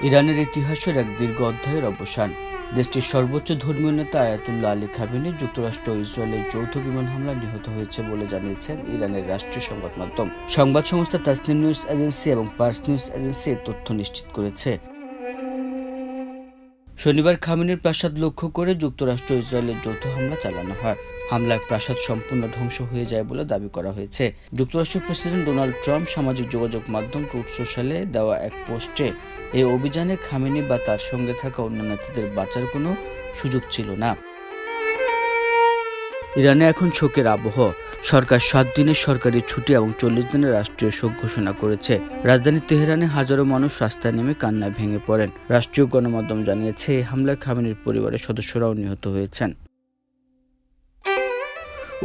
ইরানের ইতিহাসের এক দীর্ঘ অধ্যায়ের অবসান। দেশটির সর্বোচ্চ ধর্মীয় নেতা আয়াতুল্লাহ আলী খামেনি যুক্তরাষ্ট্র ও ইসরায়েলের যৌথ বিমান হামলায় নিহত হয়েছে বলে জানিয়েছেন ইরানের রাষ্ট্রীয় সংবাদ মাধ্যম। সংবাদ সংস্থা তাসনিম নিউজ এজেন্সি এবং পার্স নিউজ এজেন্সি এই তথ্য নিশ্চিত করেছে। শনিবার খামেনির প্রাসাদ লক্ষ্য করে যুক্তরাষ্ট্র ও ইসরায়েলের যৌথ হামলা চালানো হয়। হামলায় প্রাসাদ সম্পূর্ণ ধ্বংস হয়ে যায় বলে দাবি করা হয়েছে। যুক্তরাষ্ট্রের প্রেসিডেন্ট ডোনাল্ড ট্রাম্প সামাজিক যোগাযোগ মাধ্যম ট্রুথ সোশ্যালে দেওয়া এক পোস্টে এই অভিযানে খামেনি বা তার সঙ্গে থাকা অন্য নেতাদের বাঁচার কোনো সুযোগ ছিল না। ইরানে এখন শোকের আবহ। সরকার 7 দিনের সরকারি ছুটি এবং 40 দিনের রাষ্ট্রীয় শোক ঘোষণা করেছে। রাজধানী তেহরানে হাজারো মানুষ রাস্তায় নেমে কান্নায় ভেঙে পড়েন। রাষ্ট্রীয় গণমাধ্যম জানিয়েছে এই হামলায় খামেনির পরিবারের সদস্যরাও নিহত হয়েছেন।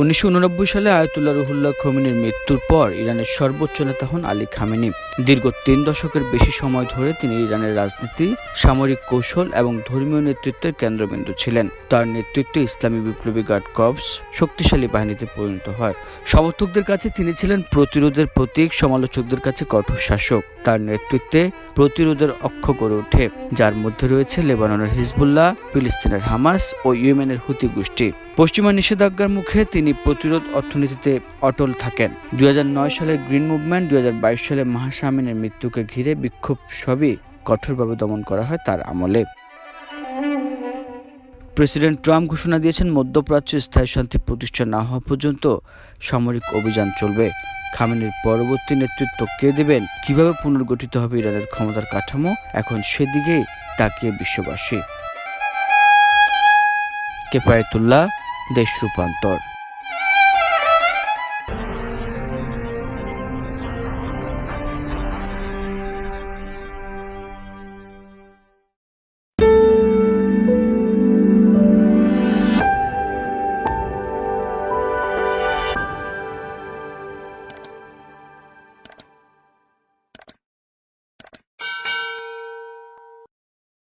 1989 সালে আয়াতুল্লাহ রুহুল্লাহ খোমেনির মৃত্যুর পর ইরানের সর্বোচ্চ নেতা হন আলী খামেনি। দীর্ঘ 3 দশকের বেশি সময় ধরে তিনি ইরানের রাজনীতি, সামরিক কৌশল এবং ধর্মীয় নেতৃত্বের কেন্দ্রবিন্দু ছিলেন। তার নেতৃত্বে ইসলামী বিপ্লবী গার্ড কর্পস শক্তিশালী বাহিনীতে পরিণত হয়। সমর্থকদের কাছে তিনি ছিলেন প্রতিরোধের প্রতীক, সমালোচকদের কাছে কঠোর শাসক। তার নেতৃত্বে প্রতিরোধের অক্ষ গড়ে ওঠে, যার মধ্যে রয়েছে লেবাননের হিজবুল্লাহ, ফিলিস্তিনের হামাস ও ইয়েমেনের হুতি গোষ্ঠী। পশ্চিমা নিষেধাজ্ঞার মুখে তিনি প্রতিরোধ অর্থনীতিতে অটল থাকেন। 2009 সালের গ্রিন মুভমেন্ট, 2022 সালে মাহসা আমিনের মৃত্যুকে ঘিরে বিক্ষোভ সবই কঠোরভাবে দমন করা হয় তার আমলে। প্রেসিডেন্ট ট্রাম্প ঘোষণা দিয়েছেন মধ্যপ্রাচ্যে স্থায়ী শান্তি প্রতিষ্ঠা না হওয়া পর্যন্ত সামরিক অভিযান চলবে। খামেনির পরবর্তী নেতৃত্ব কে দেবেন, কিভাবে পুনর্গঠিত হবে ইরানের ক্ষমতার কাঠামো, এখন সেদিকেই তাকিয়ে বিশ্ববাসী। কেফায়েতুল্লাহ, দেশ রূপান্তর।